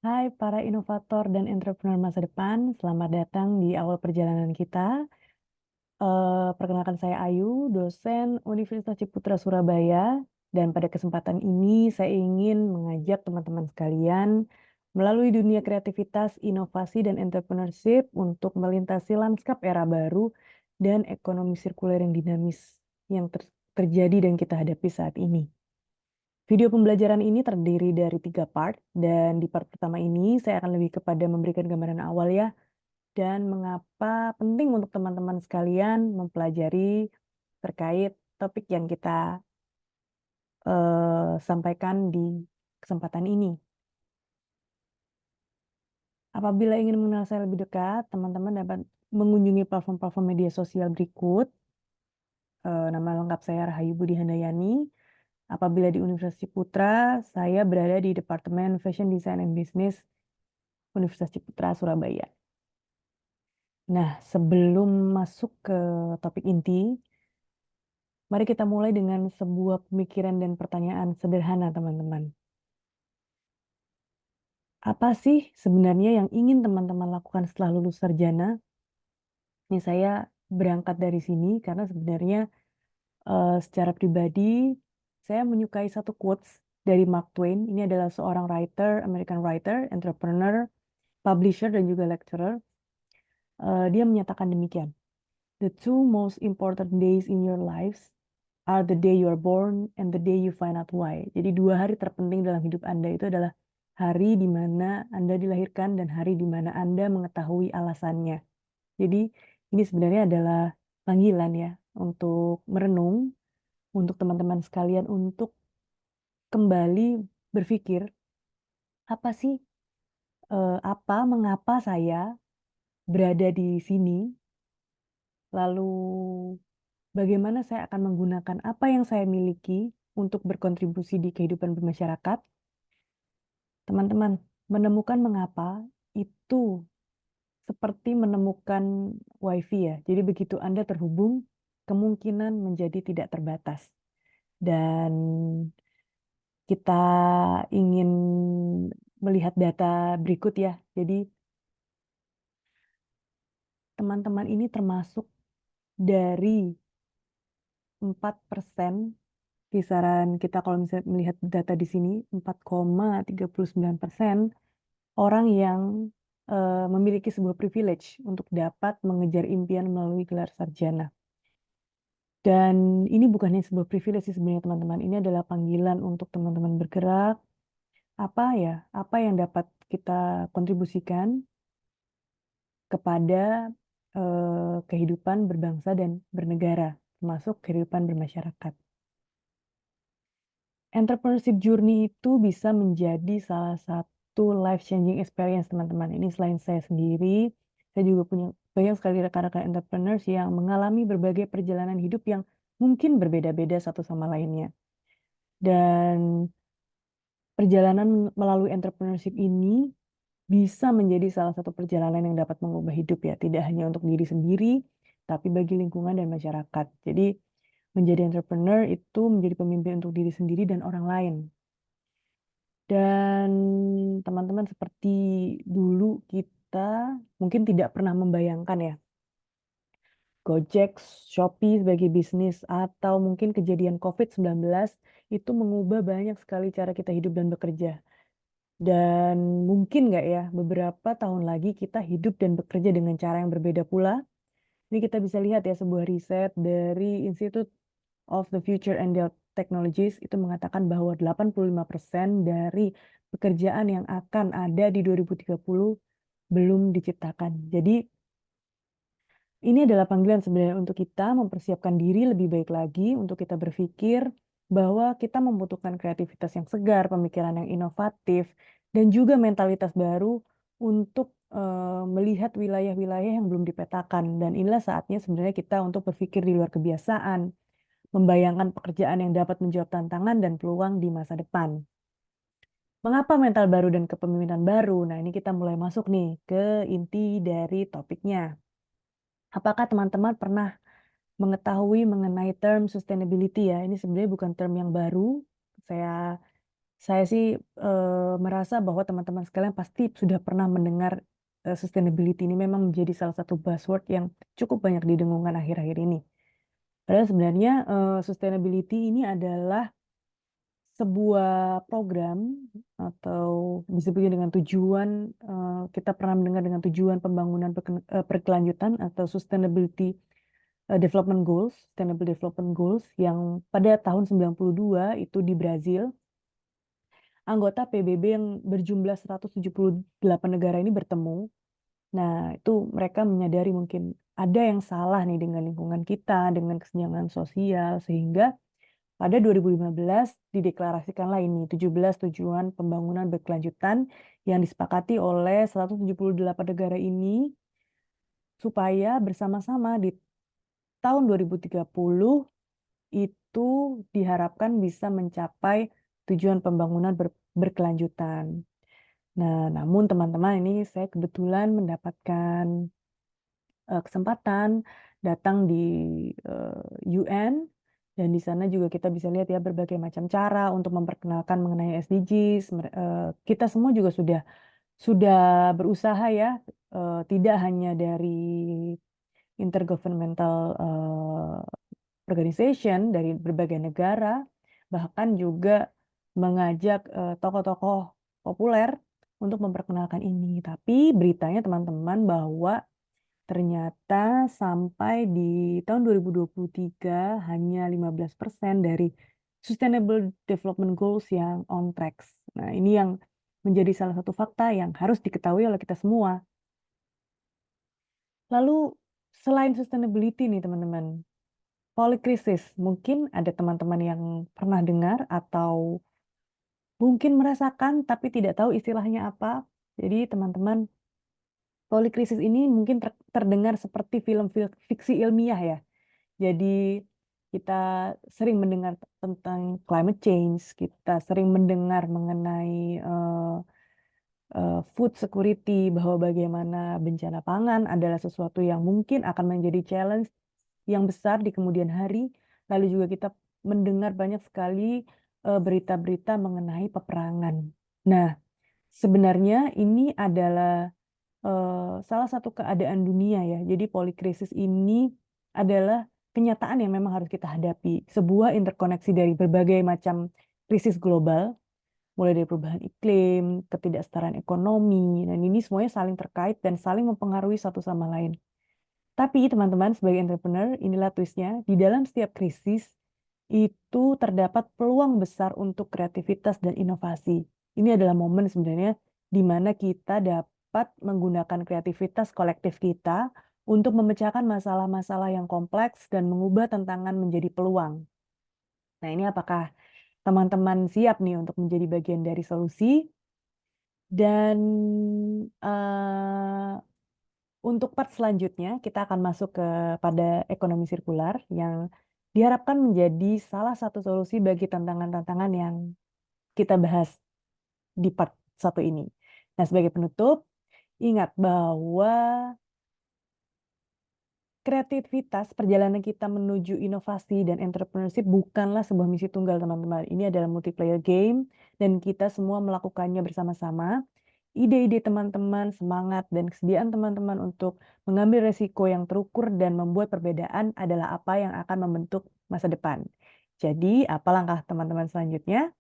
Hai para inovator dan entrepreneur masa depan, selamat datang di awal perjalanan kita. Perkenalkan saya Ayu, dosen Universitas Ciputra Surabaya, dan pada kesempatan ini saya ingin mengajak teman-teman sekalian melalui dunia kreativitas, inovasi, dan entrepreneurship untuk melintasi lanskap era baru dan ekonomi sirkuler yang dinamis yang terjadi dan kita hadapi saat ini. Video pembelajaran ini terdiri dari 3 part, dan di part pertama ini saya akan lebih kepada memberikan gambaran awal ya, dan mengapa penting untuk teman-teman sekalian mempelajari terkait topik yang kita sampaikan di kesempatan ini. Apabila ingin mengenal saya lebih dekat, teman-teman dapat mengunjungi platform-platform media sosial berikut. Nama lengkap saya Rahayu Budi Handayani. Apabila di Universitas Ciputra, saya berada di Departemen Fashion Design and Business Universitas Ciputra Surabaya. Nah, sebelum masuk ke topik inti, mari kita mulai dengan sebuah pemikiran dan pertanyaan sederhana, teman-teman. Apa sih sebenarnya yang ingin teman-teman lakukan setelah lulus sarjana? Ini saya berangkat dari sini karena sebenarnya secara pribadi saya menyukai satu quotes dari Mark Twain. Ini adalah seorang writer, American writer, entrepreneur, publisher, dan juga lecturer. Dia menyatakan demikian. The two most important days in your lives are the day you are born and the day you find out why. Jadi 2 hari terpenting dalam hidup Anda itu adalah hari di mana Anda dilahirkan dan hari di mana Anda mengetahui alasannya. Jadi ini sebenarnya adalah panggilan ya untuk merenung, untuk teman-teman sekalian untuk kembali berpikir, apa sih, mengapa saya berada di sini, lalu bagaimana saya akan menggunakan apa yang saya miliki untuk berkontribusi di kehidupan bermasyarakat? Teman-teman, menemukan mengapa itu seperti menemukan WiFi ya. Jadi begitu Anda terhubung, kemungkinan menjadi tidak terbatas. Dan kita ingin melihat data berikut ya. Jadi teman-teman ini termasuk dari 4%. Kisaran kita kalau misalnya melihat data di sini 4,39% orang yang memiliki sebuah privilege untuk dapat mengejar impian melalui gelar sarjana. Dan ini bukan hanya sebuah privilege sih sebenarnya teman-teman, ini adalah panggilan untuk teman-teman bergerak, apa yang dapat kita kontribusikan kepada kehidupan berbangsa dan bernegara, termasuk kehidupan bermasyarakat. Entrepreneurship journey itu bisa menjadi salah satu life changing experience, teman-teman. Ini selain saya sendiri, saya juga punya banyak sekali rekan-rekan entrepreneurs yang mengalami berbagai perjalanan hidup yang mungkin berbeda-beda satu sama lainnya. Dan perjalanan melalui entrepreneurship ini bisa menjadi salah satu perjalanan yang dapat mengubah hidup ya, tidak hanya untuk diri sendiri, tapi bagi lingkungan dan masyarakat. Jadi menjadi entrepreneur itu menjadi pemimpin untuk diri sendiri dan orang lain. Dan teman-teman seperti dulu kita mungkin tidak pernah membayangkan ya, Gojek, Shopee sebagai bisnis atau mungkin kejadian COVID-19 itu mengubah banyak sekali cara kita hidup dan bekerja. Dan mungkin nggak ya, beberapa tahun lagi kita hidup dan bekerja dengan cara yang berbeda pula. Ini kita bisa lihat ya sebuah riset dari Institute of the Future and Health Technologies itu mengatakan bahwa 85% dari pekerjaan yang akan ada di 2030 belum diciptakan. Jadi ini adalah panggilan sebenarnya untuk kita mempersiapkan diri lebih baik lagi, untuk kita berpikir bahwa kita membutuhkan kreativitas yang segar, pemikiran yang inovatif, dan juga mentalitas baru untuk melihat wilayah-wilayah yang belum dipetakan. Dan inilah saatnya sebenarnya kita untuk berpikir di luar kebiasaan, membayangkan pekerjaan yang dapat menjawab tantangan dan peluang di masa depan. Mengapa mental baru dan kepemimpinan baru? Nah, ini kita mulai masuk nih ke inti dari topiknya. Apakah teman-teman pernah mengetahui mengenai term sustainability ya? Ini sebenarnya bukan term yang baru. Saya Saya sih, merasa bahwa teman-teman sekalian pasti sudah pernah mendengar, sustainability ini memang menjadi salah satu buzzword yang cukup banyak didengungkan akhir-akhir ini. Padahal sebenarnya, sustainability ini adalah sebuah program atau disebutnya dengan tujuan, kita pernah mendengar dengan tujuan pembangunan berkelanjutan atau Sustainable Development Goals yang pada tahun 92 itu di Brazil, anggota PBB yang berjumlah 178 negara ini bertemu. Nah, itu mereka menyadari mungkin ada yang salah nih dengan lingkungan kita, dengan kesenjangan sosial, sehingga pada 2015 dideklarasikanlah ini 17 tujuan pembangunan berkelanjutan yang disepakati oleh 178 negara ini supaya bersama-sama di tahun 2030 itu diharapkan bisa mencapai tujuan pembangunan berkelanjutan. Nah, namun teman-teman ini saya kebetulan mendapatkan, kesempatan datang di, UN dan di sana juga kita bisa lihat ya berbagai macam cara untuk memperkenalkan mengenai SDGs, kita semua juga sudah berusaha ya, tidak hanya dari intergovernmental, organization dari berbagai negara, bahkan juga mengajak, tokoh-tokoh populer untuk memperkenalkan ini. Tapi beritanya teman-teman bahwa ternyata sampai di tahun 2023 hanya 15% dari Sustainable Development Goals yang on track. Nah, ini yang menjadi salah satu fakta yang harus diketahui oleh kita semua. Lalu selain sustainability nih teman-teman, polikrisis, mungkin ada teman-teman yang pernah dengar atau mungkin merasakan tapi tidak tahu istilahnya apa. Jadi teman-teman, polikrisis ini mungkin terdengar seperti film fiksi ilmiah ya. Jadi kita sering mendengar tentang climate change, kita sering mendengar mengenai food security, bahwa bagaimana bencana pangan adalah sesuatu yang mungkin akan menjadi challenge yang besar di kemudian hari. Lalu juga kita mendengar banyak sekali berita-berita mengenai peperangan. Nah, sebenarnya ini adalah salah satu keadaan dunia ya. Jadi polikrisis ini adalah kenyataan yang memang harus kita hadapi. Sebuah interkoneksi dari berbagai macam krisis global, mulai dari perubahan iklim, ketidaksetaraan ekonomi, dan ini semuanya saling terkait dan saling mempengaruhi satu sama lain. Tapi teman-teman sebagai entrepreneur, inilah twist-nya, di dalam setiap krisis itu terdapat peluang besar untuk kreativitas dan inovasi. Ini adalah momen sebenarnya di mana kita dapat menggunakan kreativitas kolektif kita untuk memecahkan masalah-masalah yang kompleks dan mengubah tantangan menjadi peluang. Nah, ini apakah teman-teman siap nih untuk menjadi bagian dari solusi? Dan untuk part selanjutnya, kita akan masuk pada ekonomi sirkular yang diharapkan menjadi salah satu solusi bagi tantangan-tantangan yang kita bahas di part satu ini. Nah, sebagai penutup, ingat bahwa kreativitas perjalanan kita menuju inovasi dan entrepreneurship bukanlah sebuah misi tunggal, teman-teman. Ini adalah multiplayer game dan kita semua melakukannya bersama-sama. Ide-ide teman-teman, semangat, dan kesediaan teman-teman untuk mengambil resiko yang terukur dan membuat perbedaan adalah apa yang akan membentuk masa depan. Jadi, apa langkah teman-teman selanjutnya?